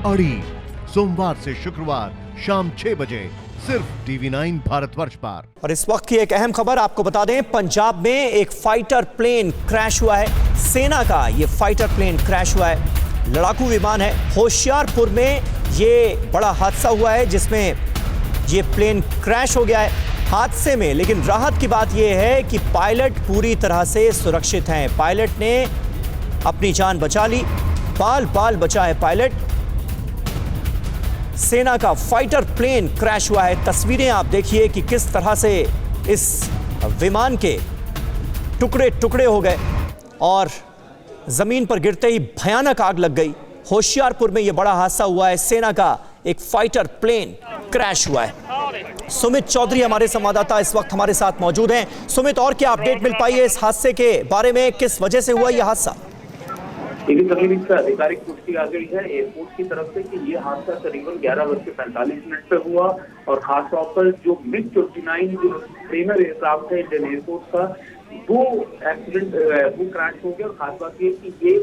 अड़ी, सोमवार से शुक्रवार शाम 6 बजे सिर्फ TV9 भारतवर्ष पर। और इस वक्त की एक अहम खबर आपको बता दें, पंजाब में एक फाइटर प्लेन क्रैश हुआ है। सेना का ये फाइटर प्लेन क्रैश हुआ है, लड़ाकू विमान है। होशियारपुर में ये बड़ा हादसा हुआ है जिसमें ये प्लेन क्रैश हो गया है हादसे में। लेकिन राहत की बात यह है कि पायलट पूरी तरह से सुरक्षित हैं। पायलट ने अपनी जान बचा ली, बाल बाल बचा है पायलट। सेना का फाइटर प्लेन क्रैश हुआ है। तस्वीरें आप देखिए कि किस तरह से इस विमान के टुकड़े टुकड़े हो गए और जमीन पर गिरते ही भयानक आग लग गई। होशियारपुर में यह बड़ा हादसा हुआ है, सेना का एक फाइटर प्लेन क्रैश हुआ है। सुमित चौधरी हमारे संवाददाता इस वक्त हमारे साथ मौजूद हैं। सुमित, और क्या अपडेट मिल पाई है इस हादसे के बारे में, किस वजह से हुआ यह हादसा? आधिकारिक पुष्टि आ गई है एयरपोर्ट की तरफ से कि ये हादसा करीबन 11:45 पे हुआ और खासतौर पर जो MiG-29 जो ट्रेनर एयरक्राफ्ट है इंडियन एयरफोर्स का, वो एक्सीडेंट वो क्रैश हो गया। और खास बात ये कि ये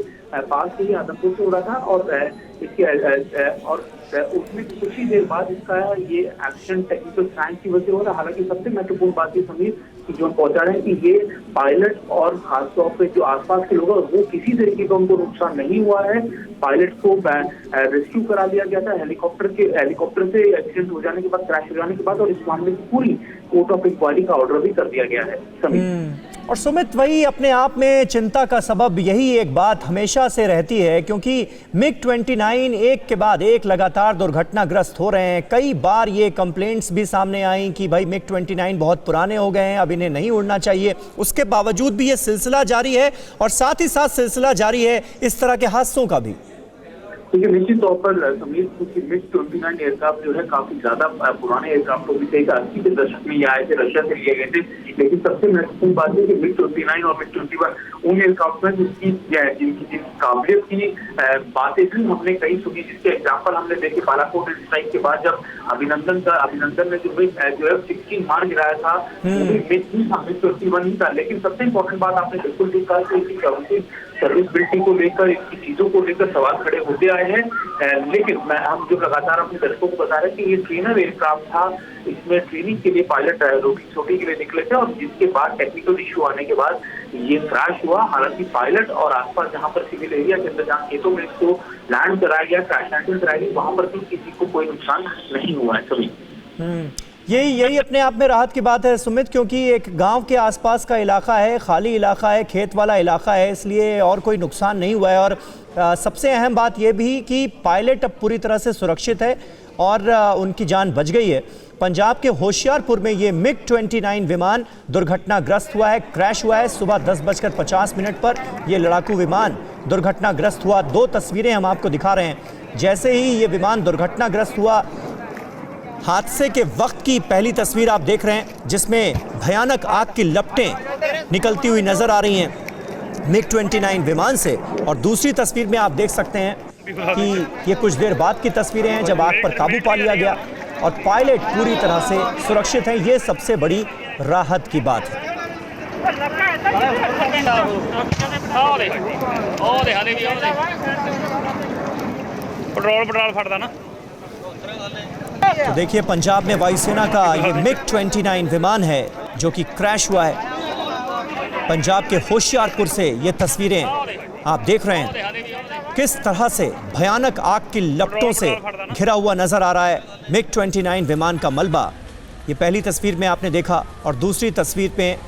पास से ही आदमपुर से उड़ा था और इसके और उसमें कुछ ही देर बाद इसका ये एक्सीडेंट टेक्निकल साइंस की वजह से हो रहा है। हालांकि सबसे महत्वपूर्ण बात ये समीर कि जो हम पहुंचा रहे हैं कि ये पायलट और खासतौर पर जो आसपास के लोग हैं वो किसी तरीके का उनको नुकसान नहीं हुआ है। पायलट को रेस्क्यू करा लिया गया था हेलीकॉप्टर से एक्सीडेंट हो जाने के बाद, क्रैश हो जाने के बाद, और इस मामले की पूरी कोर्ट ऑफ इंक्वायरी का ऑर्डर भी कर दिया गया है समीर। और सुमित, वही अपने आप में चिंता का सबब यही एक बात हमेशा से रहती है क्योंकि MiG-29 एक के बाद एक लगातार दुर्घटनाग्रस्त हो रहे हैं। कई बार ये कंप्लेंट्स भी सामने आई कि भाई MiG-29 बहुत पुराने हो गए हैं, अब इन्हें नहीं उड़ना चाहिए। उसके बावजूद भी ये सिलसिला जारी है और साथ ही साथ सिलसिला जारी है इस तरह के हादसों का भी। देखिए, निश्चित तौर पर समीर, क्योंकि MiG-29 एयरक्राफ्ट जो है काफी ज्यादा पुराने एयरक्राफ्ट भी थे। 80 के दशक में ये आए थे, रशिया से लिए गए थे। लेकिन सबसे महत्वपूर्ण बात है कि MiG-29 और MiG-21 उन एयरक्राफ्ट में जिनकी काबिलियत की बातें भी हमने कई सुनी, जिसके एग्जाम्पल हमने देखे बालाकोट स्ट्राइक के बाद जब अभिनंदन ने जो F-16 मार गिराया था, वो भी MiG-21 ही था। लेकिन सबसे इंपॉर्टेंट बात आपने बिल्कुल ठीक कहा कि इसकी सर्विसबिलिटी को लेकर, इसकी चीजों को लेकर सवाल खड़े होते आए हैं। लेकिन हम जो लगातार अपने दर्शकों को बता रहे हैं कि ये ट्रेनर एयरक्राफ्ट था, इसमें ट्रेनिंग के लिए पायलट रोटी छोटी के लिए निकले थे और जिसके बाद टेक्निकल इश्यू आने के बाद ये क्रैश हुआ। हालांकि पायलट और आसपास जहां पर सिविल एरिया के अंदर जहां खेतों में इसको लैंड कराया गया, क्रैश लैंडिंग कराई गई, वहां पर भी किसी को कोई नुकसान नहीं हुआ है सभी। यही अपने आप में राहत की बात है सुमित, क्योंकि एक गांव के आसपास का इलाका है, खाली इलाका है, खेत वाला इलाका है, इसलिए और कोई नुकसान नहीं हुआ है। और सबसे अहम बात यह भी कि पायलट अब पूरी तरह से सुरक्षित है और उनकी जान बच गई है। पंजाब के होशियारपुर में ये MiG-29 विमान दुर्घटनाग्रस्त हुआ है, क्रैश हुआ है। सुबह 10:50 पर यह लड़ाकू विमान दुर्घटनाग्रस्त हुआ। 2 तस्वीरें हम आपको दिखा रहे हैं। जैसे ही ये विमान दुर्घटनाग्रस्त हुआ, हादसे के वक्त की पहली तस्वीर आप देख रहे हैं जिसमें भयानक आग की लपटें निकलती हुई नजर आ रही हैं MiG-29 विमान से। और दूसरी तस्वीर में आप देख सकते हैं कि ये कुछ देर बाद की तस्वीरें हैं जब आग पर काबू पा लिया गया और पायलट पूरी तरह से सुरक्षित हैं। ये सबसे बड़ी राहत की बात है। पेट्रोल फटता ना। तो देखिए, पंजाब में वायुसेना का ये MiG-29 विमान है जो कि क्रैश हुआ है। पंजाब के होशियारपुर से ये तस्वीरें आप देख रहे हैं किस तरह से भयानक आग की लपटों से घिरा हुआ नजर आ रहा है MiG-29 विमान का मलबा। ये पहली तस्वीर में आपने देखा और दूसरी तस्वीर में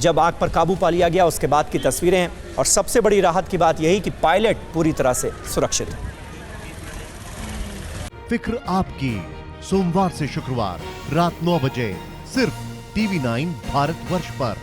जब आग पर काबू पा लिया गया उसके बाद की तस्वीरें हैं। और सबसे बड़ी राहत की बात यही कि पायलट पूरी तरह से सुरक्षित है। फिक्र आपकी, सोमवार से शुक्रवार रात 9 बजे सिर्फ TV9 भारतवर्ष पर।